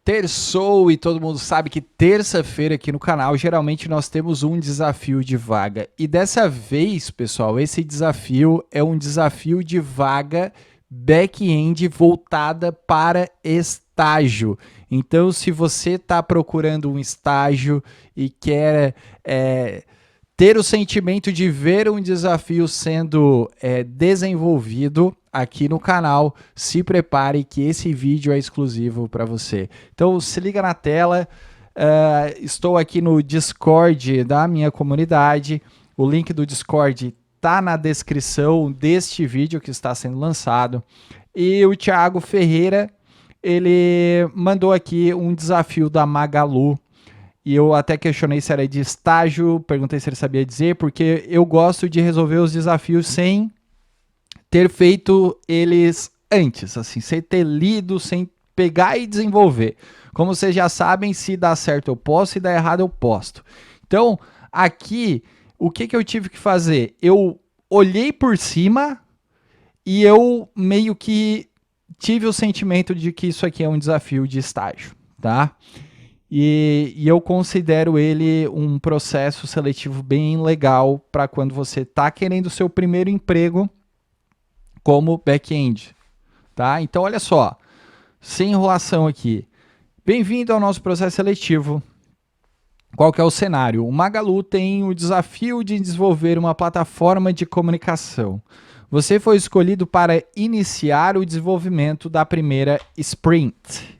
Terçou e todo mundo sabe que terça-feira aqui no canal geralmente nós temos um desafio de vaga. E dessa vez, pessoal, esse desafio é um desafio de vaga back-end voltada para estágio. Então, se você está procurando um estágio e quer ter o sentimento de ver um desafio sendo desenvolvido aqui no canal, se prepare que esse vídeo é exclusivo para você. Então se liga na tela, estou aqui no Discord da minha comunidade, o link do Discord está na descrição deste vídeo que está sendo lançado, e o Thiago Ferreira, ele mandou aqui um desafio da Magalu, e eu até questionei se era de estágio, perguntei se ele sabia dizer, porque eu gosto de resolver os desafios sem ter feito eles antes, assim, sem ter lido, sem pegar e desenvolver. Como vocês já sabem, se dá certo eu posto, se dá errado eu posto. Então, aqui, o que eu tive que fazer? Eu olhei por cima e eu meio que tive o sentimento de que isso aqui é um desafio de estágio, tá? E eu considero ele um processo seletivo bem legal para quando você está querendo o seu primeiro emprego como back-end, tá? Então, olha só, sem enrolação aqui. Bem-vindo ao nosso processo seletivo. Qual que é o cenário? O Magalu tem o desafio de desenvolver uma plataforma de comunicação. Você foi escolhido para iniciar o desenvolvimento da primeira sprint.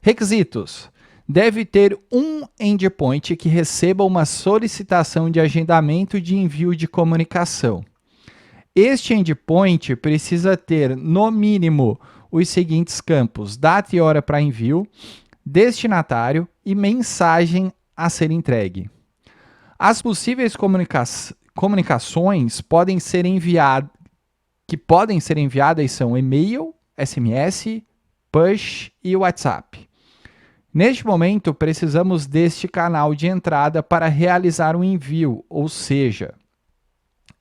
Requisitos. Deve ter um endpoint que receba uma solicitação de agendamento de envio de comunicação. Este endpoint precisa ter, no mínimo, os seguintes campos: data e hora para envio, destinatário e mensagem a ser entregue. As possíveis comunicações que podem ser enviadas são e-mail, SMS, push e WhatsApp. Neste momento, precisamos deste canal de entrada para realizar o envio, ou seja,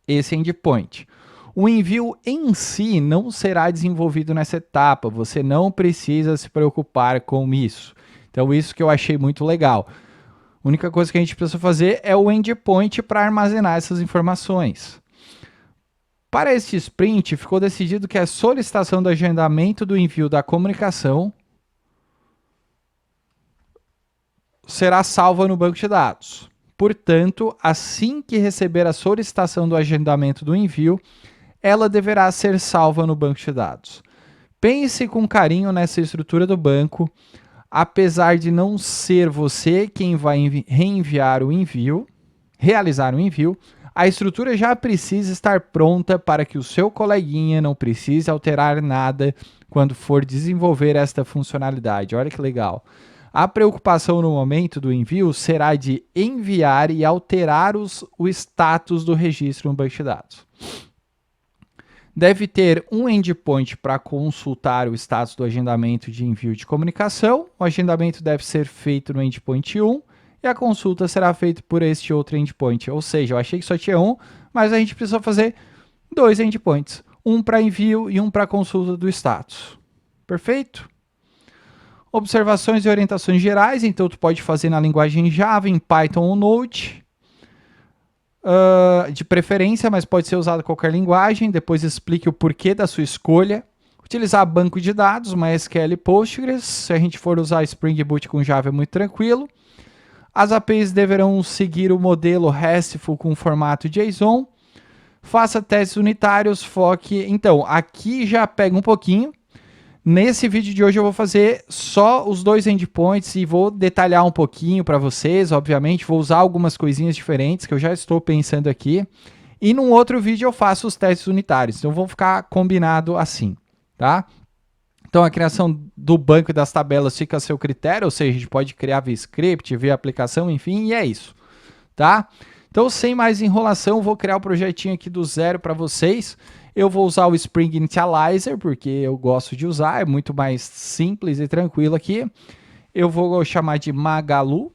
esse endpoint. O envio em si não será desenvolvido nessa etapa, você não precisa se preocupar com isso. Então, isso que eu achei muito legal. A única coisa que a gente precisa fazer é o endpoint para armazenar essas informações. Para este sprint, ficou decidido que a solicitação do agendamento do envio da comunicação será salva no banco de dados. Portanto, assim que receber a solicitação do agendamento do envio, ela deverá ser salva no banco de dados. Pense com carinho nessa estrutura do banco, apesar de não ser você quem vai realizar o envio, a estrutura já precisa estar pronta para que o seu coleguinha não precise alterar nada quando for desenvolver esta funcionalidade. Olha que legal. A preocupação no momento do envio será de enviar e alterar o status do registro no banco de dados. Deve ter um endpoint para consultar o status do agendamento de envio de comunicação. O agendamento deve ser feito no endpoint 1 e a consulta será feita por este outro endpoint. Ou seja, eu achei que só tinha um, mas a gente precisou fazer dois endpoints. Um para envio e um para consulta do status. Perfeito? Observações e orientações gerais. Então, tu pode fazer na linguagem Java, em Python ou Node. De preferência, mas pode ser usado qualquer linguagem. Depois explique o porquê da sua escolha. Utilizar banco de dados, MySQL e Postgres. Se a gente for usar Spring Boot com Java é muito tranquilo. As APIs deverão seguir o modelo RESTful com formato JSON. Faça testes unitários, foque... Então, aqui já pega um pouquinho. Nesse vídeo de hoje eu vou fazer só os dois endpoints e vou detalhar um pouquinho para vocês, obviamente, vou usar algumas coisinhas diferentes que eu já estou pensando aqui. E num outro vídeo eu faço os testes unitários, então vão ficar combinado assim, tá? Então a criação do banco e das tabelas fica a seu critério, ou seja, a gente pode criar via script, via aplicação, enfim, e é isso, tá? Então sem mais enrolação, vou criar o projetinho aqui do zero para vocês. Eu vou usar o Spring Initializer, porque eu gosto de usar, é muito mais simples e tranquilo aqui. Eu vou chamar de Magalu.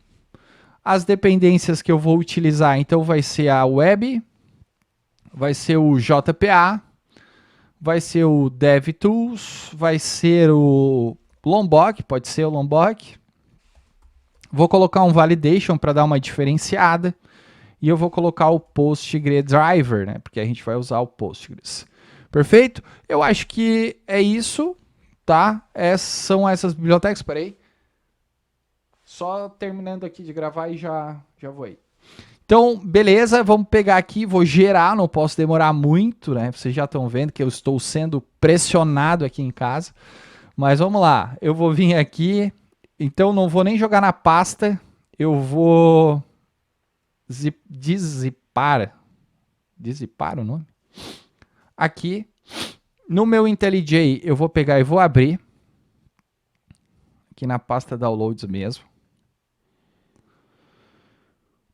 As dependências que eu vou utilizar, então, vai ser a Web, vai ser o JPA, vai ser o DevTools, vai ser o Lombok, pode ser o Lombok. Vou colocar um validation para dar uma diferenciada. E eu vou colocar o Postgre Driver, né? Porque a gente vai usar o Postgres. Perfeito? Eu acho que é isso, tá? São essas bibliotecas. Espera aí. Só terminando aqui de gravar e já vou aí. Então, beleza, vamos pegar aqui, vou gerar, não posso demorar muito, né? Vocês já estão vendo que eu estou sendo pressionado aqui em casa. Mas vamos lá, eu vou vir aqui, então não vou nem jogar na pasta, eu vou dizipar o nome? Aqui, no meu IntelliJ, eu vou pegar e vou abrir, aqui na pasta Downloads mesmo.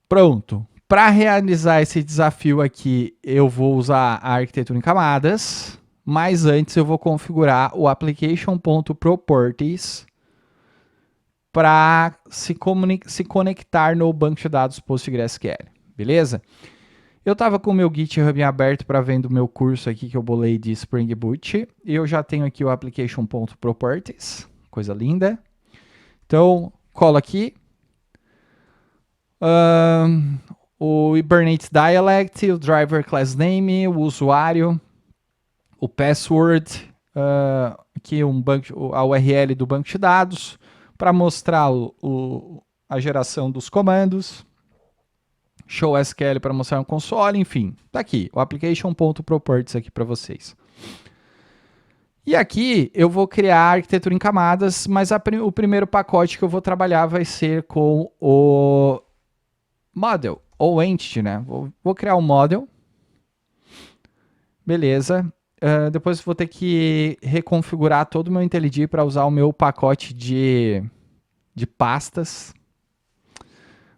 Pronto. Para realizar esse desafio aqui, eu vou usar a arquitetura em camadas, mas antes eu vou configurar o application.properties para se conectar no banco de dados PostgreSQL, beleza? Eu estava com o meu GitHub aberto para vendo o meu curso aqui que eu bolei de Spring Boot, e eu já tenho aqui o application.properties, coisa linda. Então, colo aqui. O Hibernate Dialect, o Driver Class Name, o usuário, o password, aqui a URL do banco de dados, para mostrar a geração dos comandos, show SQL para mostrar no console, enfim, tá aqui, o application.properties aqui para vocês. E aqui eu vou criar a arquitetura em camadas, mas o primeiro pacote que eu vou trabalhar vai ser com o model, ou entity, né? Vou criar um model. Beleza. Depois vou ter que reconfigurar todo o meu IntelliJ para usar o meu pacote de pastas.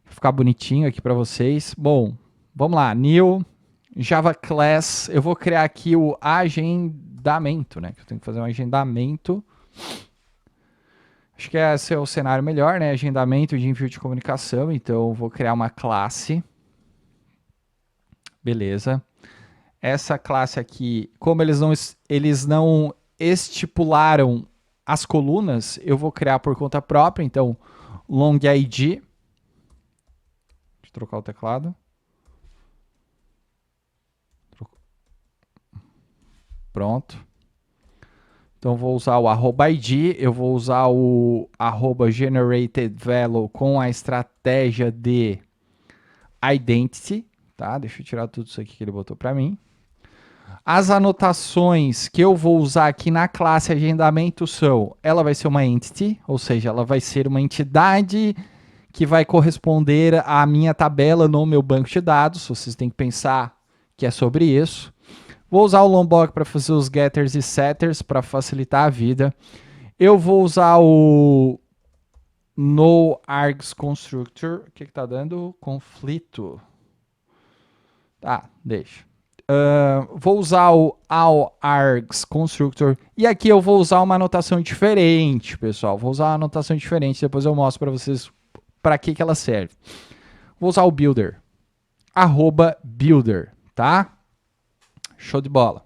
Vai ficar bonitinho aqui para vocês. Bom, vamos lá. New Java Class. Eu vou criar aqui o agendamento, né? Eu tenho que fazer um agendamento. Acho que esse é o cenário melhor, né? Agendamento de envio de comunicação. Então, vou criar uma classe. Beleza. Essa classe aqui, como eles não estipularam as colunas, eu vou criar por conta própria. Então, long id. Deixa eu trocar o teclado. Pronto. Então, vou usar o @id, eu vou usar o @generated_value com a estratégia de identity, tá? Deixa eu tirar tudo isso aqui que ele botou para mim. As anotações que eu vou usar aqui na classe agendamento são, ela vai ser uma entity, ou seja, ela vai ser uma entidade que vai corresponder à minha tabela no meu banco de dados, vocês têm que pensar que é sobre isso. Vou usar o Lombok para fazer os getters e setters para facilitar a vida. Eu vou usar o noArgsConstructor. O que está dando? Conflito. Tá, deixa. Vou usar o allArgsConstructor. E aqui eu vou usar uma anotação diferente, pessoal. Vou usar uma anotação diferente. Depois eu mostro para vocês para que ela serve. Vou usar o builder. @builder, tá? Show de bola.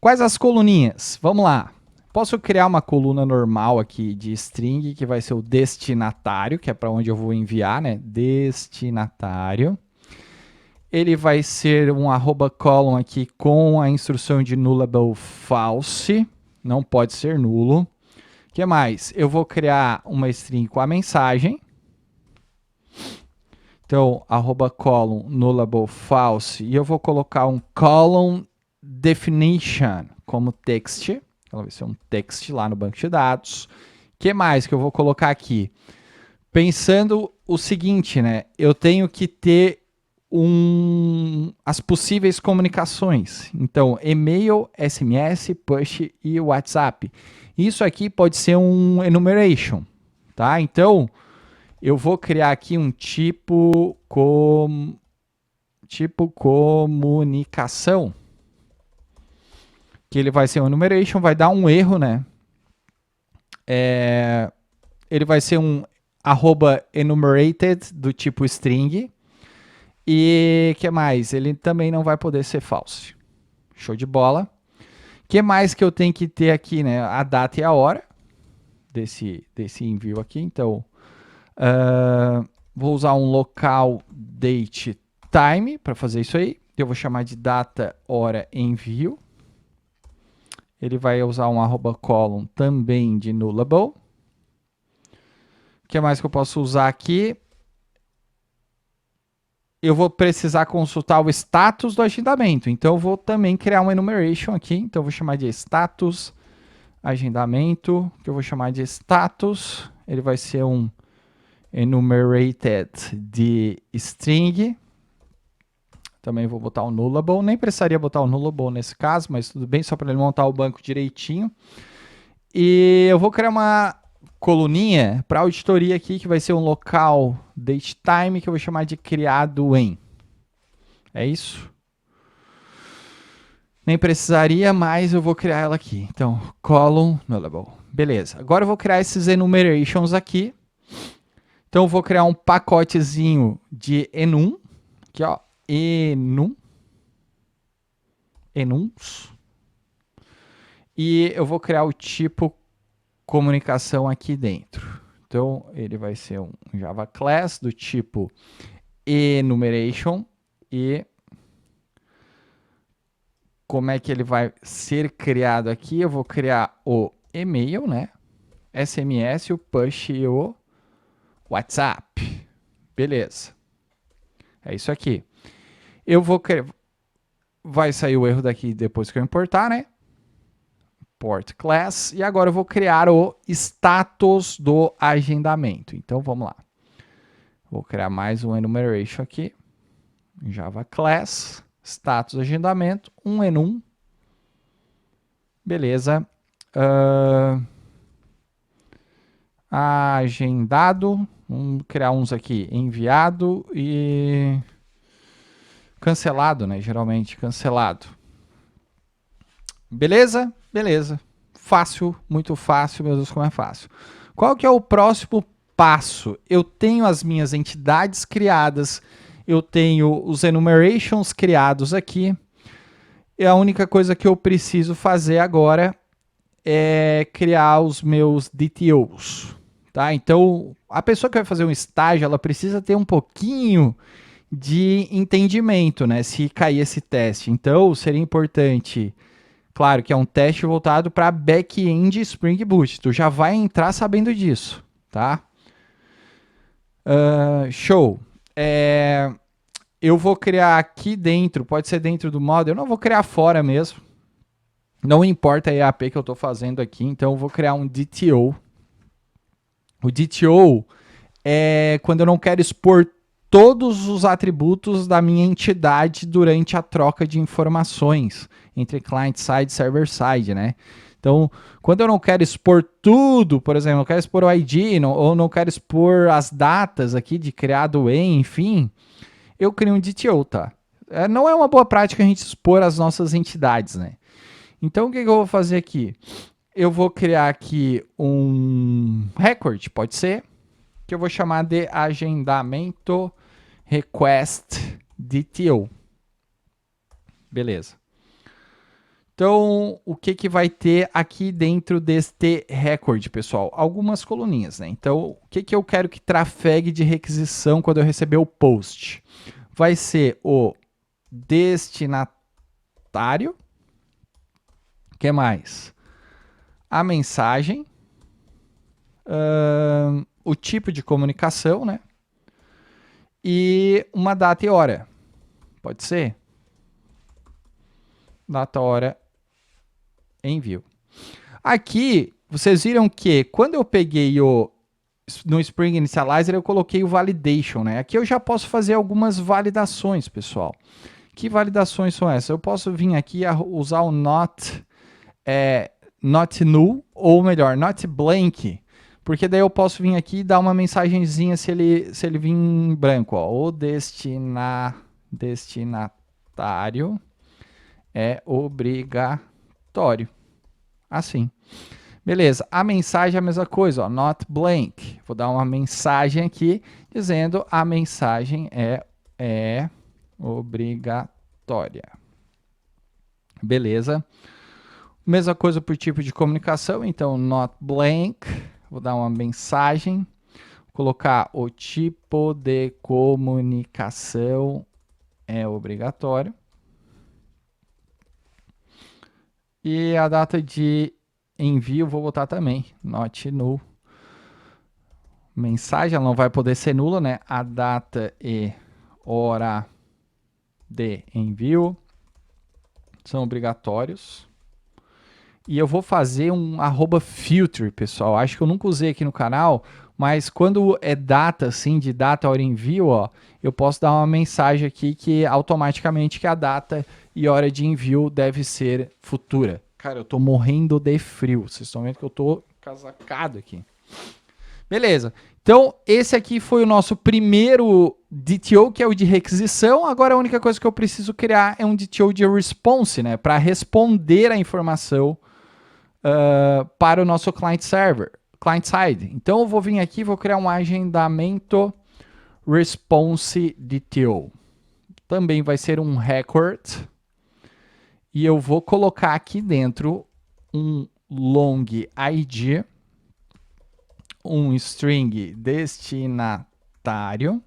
Quais as coluninhas? Vamos lá. Posso criar uma coluna normal aqui de string, que vai ser o destinatário, que é para onde eu vou enviar, né? Destinatário. Ele vai ser um @column aqui com a instrução de nullable false. Não pode ser nulo. O que mais? Eu vou criar uma string com a mensagem. Então, @column nullable false. E eu vou colocar um column definition como text. Ela vai ser um text lá no banco de dados. O que mais que eu vou colocar aqui? Pensando o seguinte, né? Eu tenho que ter as possíveis comunicações. Então, e-mail, SMS, push e WhatsApp. Isso aqui pode ser um enumeration, tá? Então, eu vou criar aqui um tipo comunicação, que ele vai ser um enumeration, vai dar um erro, né? Ele vai ser um @enumerated do tipo string. E que mais? Ele também não vai poder ser false. Show de bola. Que mais que eu tenho que ter aqui, né? A data e a hora. desse envio aqui. Então, vou usar um local date time para fazer isso aí. Eu vou chamar de data, hora, envio. Ele vai usar um @column também de nullable. O que mais que eu posso usar aqui? Eu vou precisar consultar o status do agendamento. Então, eu vou também criar um enumeration aqui. Então, eu vou chamar de status agendamento, que eu vou chamar de status. Ele vai ser um enumerated de string. Também vou botar o nullable. Nem precisaria botar o nullable nesse caso, mas tudo bem, só para ele montar o banco direitinho. E eu vou criar uma coluninha para auditoria aqui, que vai ser um local datetime, que eu vou chamar de criado em. É isso? Nem precisaria, mas eu vou criar ela aqui. Então, column nullable. Beleza. Agora eu vou criar esses enumerations aqui. Então, eu vou criar um pacotezinho de enum. Aqui, ó. Enums. E eu vou criar o tipo comunicação aqui dentro. Então, ele vai ser um Java Class do tipo enumeration. E como é que ele vai ser criado aqui? Eu vou criar o e-mail, né? SMS, o push e o WhatsApp. Beleza. É isso aqui. Eu vou criar... Vai sair o erro daqui depois que eu importar, né? Import class. E agora eu vou criar o status do agendamento. Então, vamos lá. Vou criar mais um enumeration aqui. Java Class. Status agendamento. Um enum. Beleza. Agendado. Vamos criar uns aqui. Enviado e... cancelado, né? Geralmente cancelado. Beleza? Beleza. Fácil, muito fácil, meu Deus, como é fácil. Qual que é o próximo passo? Eu tenho as minhas entidades criadas, eu tenho os enumerations criados aqui, e a única coisa que eu preciso fazer agora é criar os meus DTOs, tá? Então, a pessoa que vai fazer um estágio, ela precisa ter um pouquinho de entendimento, né? Se cair esse teste. Então, seria importante, claro, que é um teste voltado para back-end Spring Boot. Tu já vai entrar sabendo disso, tá? Show. Eu vou criar aqui dentro, pode ser dentro do model, eu não vou criar fora mesmo. Não importa a EAP que eu estou fazendo aqui, então eu vou criar um DTO. O DTO é quando eu não quero expor todos os atributos da minha entidade durante a troca de informações entre client-side e server-side, né? Então, quando eu não quero expor tudo, por exemplo, eu quero expor o ID, ou não quero expor as datas aqui de criado em, enfim, eu crio um DTO, tá? Não é uma boa prática a gente expor as nossas entidades, né? Então, o que eu vou fazer aqui? Eu vou criar aqui um record, pode ser, que eu vou chamar de agendamento request DTO. Beleza. Então, o que vai ter aqui dentro deste record, pessoal? Algumas coluninhas, né? Então, o que eu quero que trafegue de requisição quando eu receber o post? Vai ser o destinatário. O que mais? A mensagem. O tipo de comunicação, né? E uma data e hora. Pode ser? Data, hora, envio. Aqui, vocês viram que quando eu peguei no Spring Initializer, eu coloquei o validation, né? Aqui eu já posso fazer algumas validações, pessoal. Que validações são essas? Eu posso vir aqui a usar o not null, ou melhor, not blank, porque daí eu posso vir aqui e dar uma mensagenzinha se ele vir em branco. Ó. O destinatário é obrigatório. Assim. Beleza. A mensagem é a mesma coisa. Ó, not blank. Vou dar uma mensagem aqui dizendo a mensagem é obrigatória. Beleza. Mesma coisa por tipo de comunicação. Então, not blank. Vou dar uma mensagem, colocar o tipo de comunicação é obrigatório. E a data de envio vou botar também, not null. Mensagem, ela não vai poder ser nula, né? A data e hora de envio são obrigatórios. E eu vou fazer um @filter, pessoal. Acho que eu nunca usei aqui no canal, mas quando é data, assim, de data, hora envio, ó, eu posso dar uma mensagem aqui que automaticamente que a data e hora de envio deve ser futura. Cara, eu tô morrendo de frio. Vocês estão vendo que eu tô casacado aqui. Beleza. Então, esse aqui foi o nosso primeiro DTO, que é o de requisição. Agora, a única coisa que eu preciso criar é um DTO de response, né? Para responder a informação para o nosso client server, client side. Então, eu vou vir aqui e vou criar um agendamento response DTO. Também vai ser um record. E eu vou colocar aqui dentro um long ID, um string destinatário.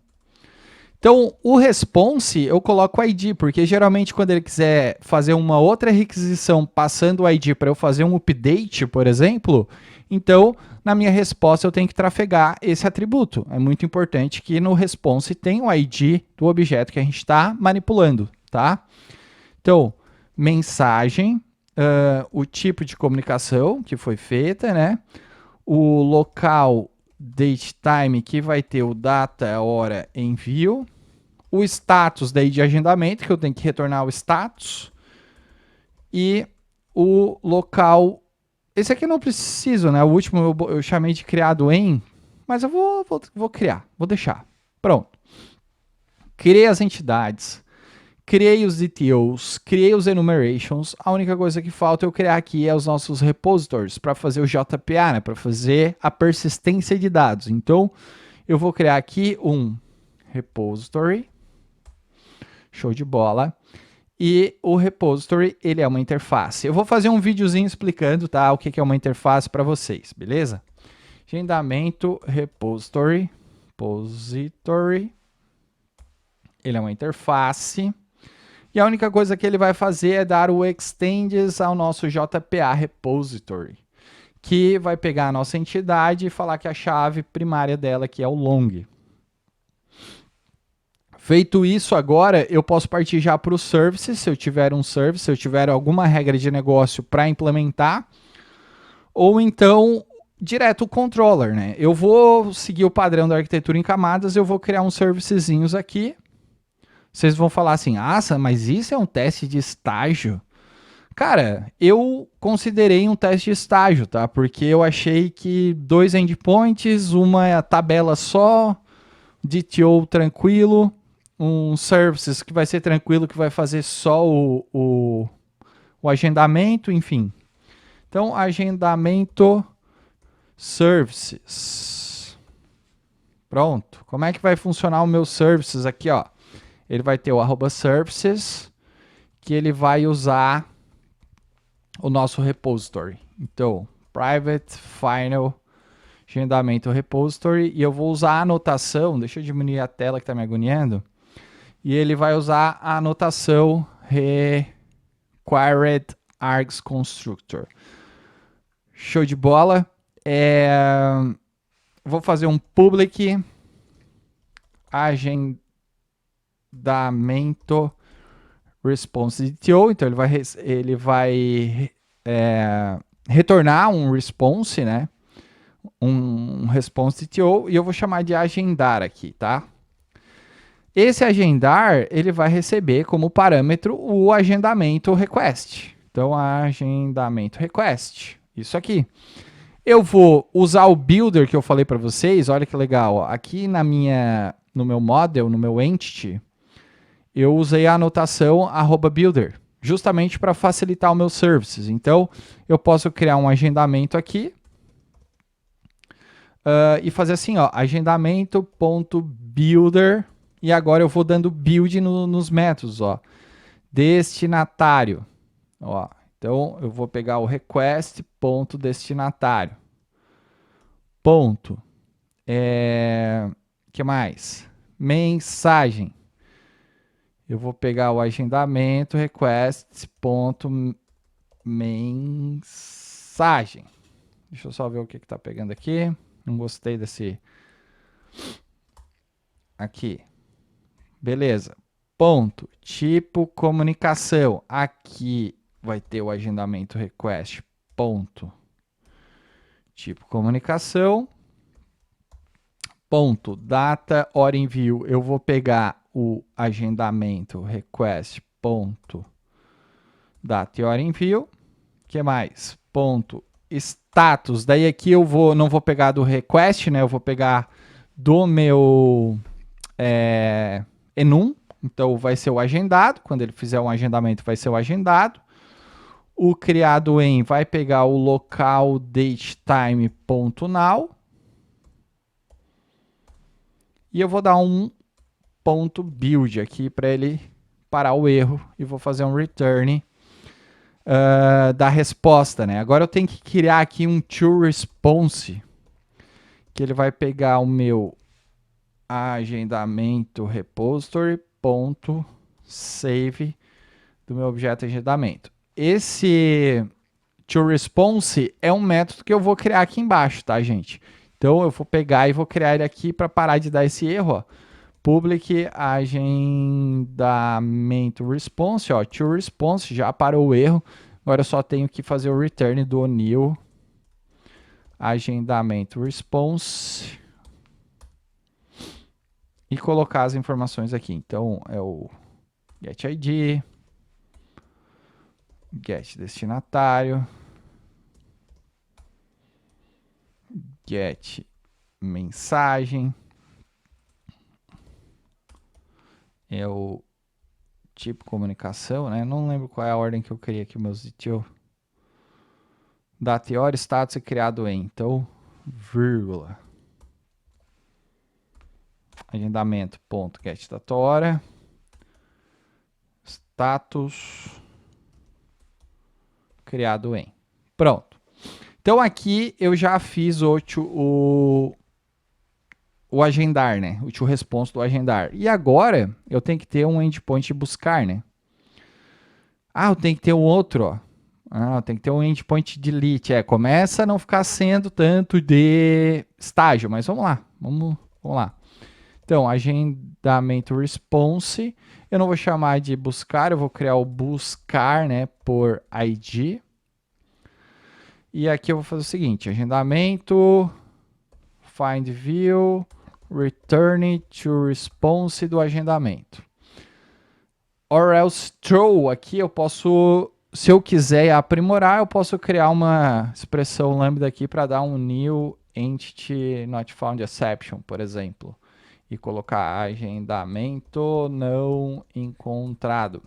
Então, o response eu coloco o ID, porque geralmente quando ele quiser fazer uma outra requisição passando o ID para eu fazer um update, por exemplo, então na minha resposta eu tenho que trafegar esse atributo. É muito importante que no response tenha o ID do objeto que a gente está manipulando, tá? Então, mensagem, o tipo de comunicação que foi feita, né? O local date time, que vai ter o data, hora, envio. O status daí de agendamento, que eu tenho que retornar o status. E o local... Esse aqui eu não preciso, né? O último eu chamei de criado em, mas eu vou criar, vou deixar. Pronto. Criei as entidades. Criei os DTOs, criei os enumerations. A única coisa que falta eu criar aqui é os nossos repositories para fazer o JPA, né? Para fazer a persistência de dados. Então, eu vou criar aqui um repository. Show de bola. E o repository, ele é uma interface. Eu vou fazer um videozinho explicando, tá? O que é uma interface para vocês, beleza? Agendamento repository. Ele é uma interface. E a única coisa que ele vai fazer é dar o extends ao nosso JPA repository, que vai pegar a nossa entidade e falar que a chave primária dela aqui é o long. Feito isso agora, eu posso partir já para o service, se eu tiver um service, se eu tiver alguma regra de negócio para implementar, ou então direto o controller, né? Eu vou seguir o padrão da arquitetura em camadas, eu vou criar uns servicezinhos aqui. Vocês vão falar assim, mas isso é um teste de estágio? Cara, eu considerei um teste de estágio, tá? Porque eu achei que 2 endpoints, uma tabela só, DTO tranquilo, um services que vai ser tranquilo, que vai fazer só o agendamento, enfim. Então, agendamento services. Pronto. Como é que vai funcionar o meu services aqui, ó? Ele vai ter o @services, que ele vai usar o nosso repository. Então, private final agendamento repository, e eu vou usar a anotação, deixa eu diminuir a tela que está me agoniando, e ele vai usar a anotação required args constructor. Show de bola. Vou fazer um public agendamento response DTO, então ele vai retornar um response, né? Um response DTO, e eu vou chamar de agendar aqui, tá? Esse agendar, ele vai receber como parâmetro o agendamento request. Então, agendamento request, isso aqui. Eu vou usar o builder que eu falei para vocês, olha que legal, ó. Aqui no meu model, no meu entity, eu usei a anotação @builder, justamente para facilitar o meu services. Então, eu posso criar um agendamento aqui e fazer assim, ó, agendamento.builder, e agora eu vou dando build nos métodos, ó, destinatário, ó. Então, eu vou pegar o request.destinatário. ponto. Que mais? Mensagem. Eu vou pegar o agendamento, request, ponto, mensagem. Deixa eu só ver o que está pegando aqui. Não gostei desse. Aqui. Beleza. Ponto. Tipo comunicação. Aqui vai ter o agendamento request. Ponto. Tipo comunicação. Ponto. Data, hora envio. Eu vou pegar o agendamento request. Ponto. Data e hora envio. O que mais? Ponto. Status. Daí aqui eu não vou pegar do request, né? Eu vou pegar do meu enum. Então vai ser o agendado. Quando ele fizer um agendamento, vai ser o agendado. O criado em vai pegar o local datetime.now. E eu vou dar um ponto build aqui para ele parar o erro. E vou fazer um return da resposta, né? Agora eu tenho que criar aqui um toResponse, que ele vai pegar o meu agendamento repository.save do meu objeto agendamento. Esse toResponse é um método que eu vou criar aqui embaixo, tá, gente? Então eu vou pegar e vou criar ele aqui para parar de dar esse erro, ó. Public agendamento response, ó, toResponse, já parou o erro. Agora eu só tenho que fazer o return do new agendamento response e colocar as informações aqui. Então é o get ID, get destinatário, get mensagem, é o tipo comunicação, né? Não lembro qual é a ordem que eu criei aqui, meus detail. Data e hora, status e criado em. Então, vírgula. Agendamento, ponto, get data hora. Status. Criado em. Pronto. Então, aqui eu já fiz o agendar, né? O toResponse do agendar. E agora, eu tenho que ter um endpoint de buscar, né? Ah, eu tenho que ter um outro, ó. Ah, tem que ter um endpoint delete. Começa a não ficar sendo tanto de estágio, mas vamos lá. Vamos lá. Então, agendamento response. Eu não vou chamar de buscar, eu vou criar o buscar, né, por ID. E aqui eu vou fazer o seguinte, agendamento, find view, return to response do agendamento. Or else throw, aqui eu posso, se eu quiser aprimorar, eu posso criar uma expressão lambda aqui para dar um new entity not found exception, por exemplo. E colocar agendamento não encontrado.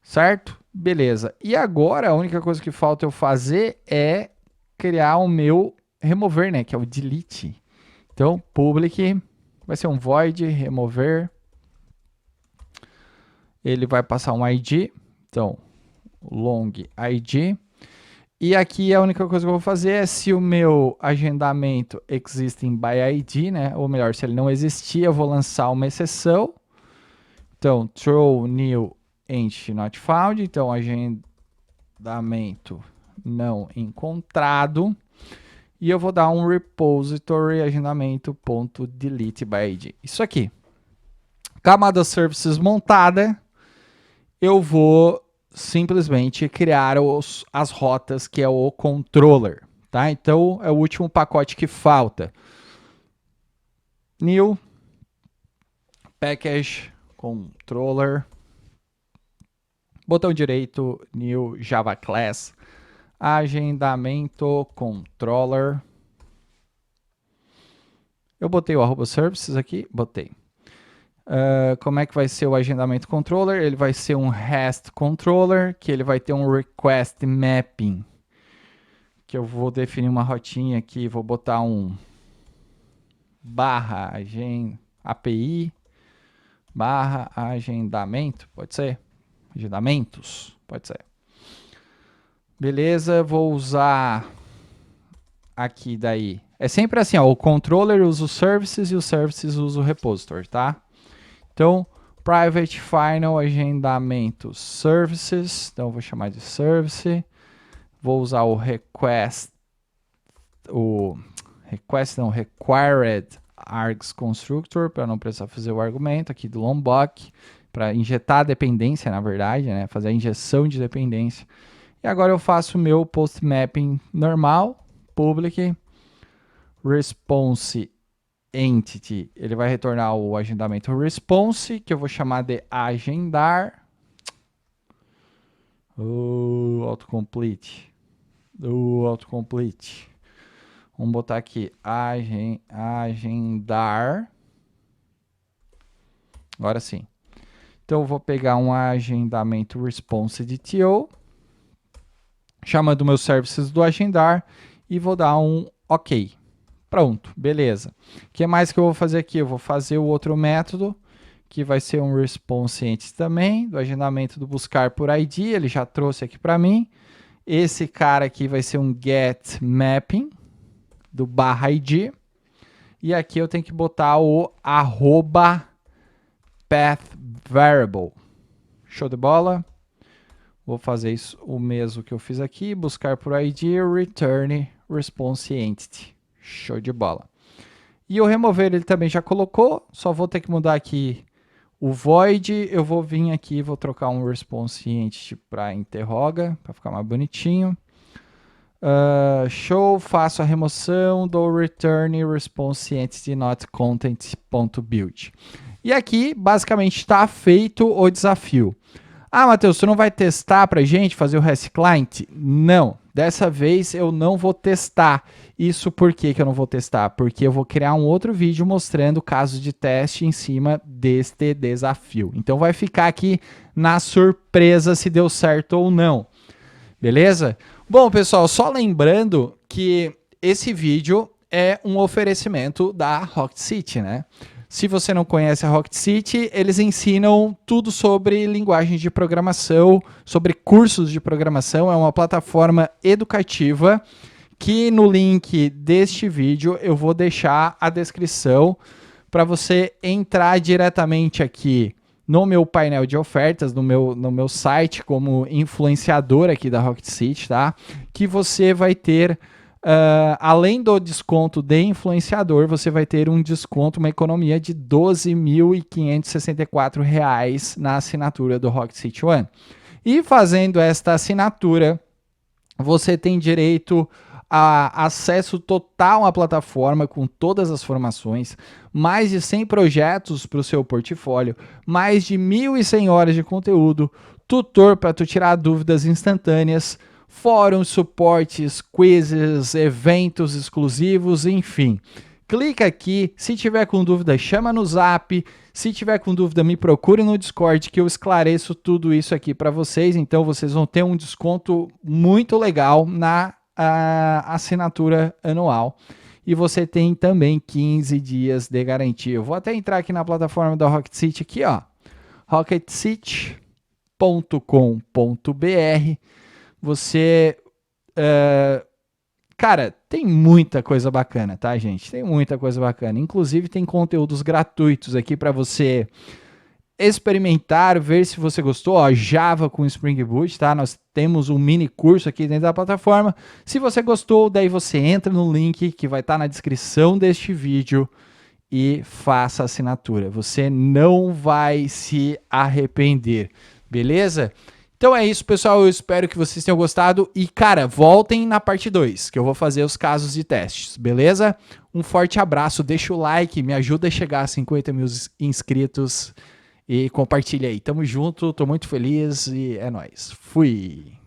Certo? Beleza. E agora a única coisa que falta eu fazer é criar o meu remover, né? Que é o delete. Então, public vai ser um void remover. Ele vai passar um ID. Então, long ID. E aqui a única coisa que eu vou fazer é se o meu agendamento existing by ID, né? Ou melhor, se ele não existir, eu vou lançar uma exceção. Então, throw new entity not found. Então, agendamento não encontrado. E eu vou dar um repository agendamento.delete by ID. Isso aqui. Camada services montada. Eu vou simplesmente criar as rotas, que é o controller, tá? Então, é o último pacote que falta. New package controller, botão direito, new Java class, agendamento controller. Eu botei o @services aqui, botei. Como é que vai ser o agendamento controller? Ele vai ser um REST controller, que ele vai ter um request mapping, que eu vou definir uma rotinha aqui, vou botar um barra API barra agendamento, pode ser? Agendamentos, pode ser. Beleza, vou usar aqui daí, é sempre assim, ó, o controller usa o services e o services usa o repository, tá? Então, private final agendamento services, então eu vou chamar de service, vou usar o request, required args constructor, para não precisar fazer o argumento aqui do Lombok, para injetar a dependência, na verdade, né? Fazer a injeção de dependência. E agora eu faço o meu post mapping normal, public, response entity, ele vai retornar o agendamento response, que eu vou chamar de agendar. Autocomplete. Autocomplete. Vamos botar aqui agendar. Agora sim. Então eu vou pegar um agendamento response de TO, chamando meus services do agendar e vou dar um OK. Pronto, beleza. O que mais que eu vou fazer aqui? Eu vou fazer o outro método, que vai ser um response entity também, do agendamento do buscar por ID, ele já trouxe aqui para mim. Esse cara aqui vai ser um get mapping, do barra ID. E aqui eu tenho que botar o arroba path variable. Show de bola? Vou fazer isso o mesmo que eu fiz aqui, buscar por ID, return response entity. Show de bola. E o remover ele também já colocou, só vou ter que mudar aqui o void, eu vou vir aqui e vou trocar um response entity para interroga, para ficar mais bonitinho. Show, faço a remoção do return response entity not content.build. E aqui, basicamente, está feito o desafio. Ah, Matheus, você não vai testar para a gente fazer o REST Client? Não, dessa vez eu não vou testar. Isso por que eu não vou testar? Porque eu vou criar um outro vídeo mostrando casos de teste em cima deste desafio. Então vai ficar aqui na surpresa se deu certo ou não. Beleza? Bom, pessoal, só lembrando que esse vídeo é um oferecimento da Rocket City, né? Se você não conhece a Rocket City, eles ensinam tudo sobre linguagens de programação, sobre cursos de programação. É uma plataforma educativa que no link deste vídeo eu vou deixar a descrição para você entrar diretamente aqui no meu painel de ofertas, no meu site como influenciador aqui da Rocket City, tá? Que você vai ter... além do desconto de influenciador, você vai ter um desconto, uma economia de R$ 12.564 na assinatura do Rocket City One. E fazendo esta assinatura, você tem direito a acesso total à plataforma com todas as formações, mais de 100 projetos para o seu portfólio, mais de 1.100 horas de conteúdo, tutor para tu tirar dúvidas instantâneas, fóruns, suportes, quizzes, eventos exclusivos, enfim. Clica aqui, se tiver com dúvida, chama no Zap, se tiver com dúvida, me procure no Discord que eu esclareço tudo isso aqui para vocês, então vocês vão ter um desconto muito legal na assinatura anual. E você tem também 15 dias de garantia. Eu vou até entrar aqui na plataforma da Rocket City aqui, ó, rocketcity.com.br. Você, cara, tem muita coisa bacana, tá, gente? Tem muita coisa bacana. Inclusive, tem conteúdos gratuitos aqui para você experimentar, ver se você gostou. Ó, Java com Spring Boot, tá? Nós temos um mini curso aqui dentro da plataforma. Se você gostou, daí você entra no link que vai estar na descrição deste vídeo e faça a assinatura. Você não vai se arrepender, beleza? Então é isso, pessoal. Eu espero que vocês tenham gostado. E, cara, voltem na parte 2, que eu vou fazer os casos de testes, beleza? Um forte abraço, deixa o like, me ajuda a chegar a 50 mil inscritos e compartilha aí. Tamo junto, tô muito feliz e é nóis. Fui!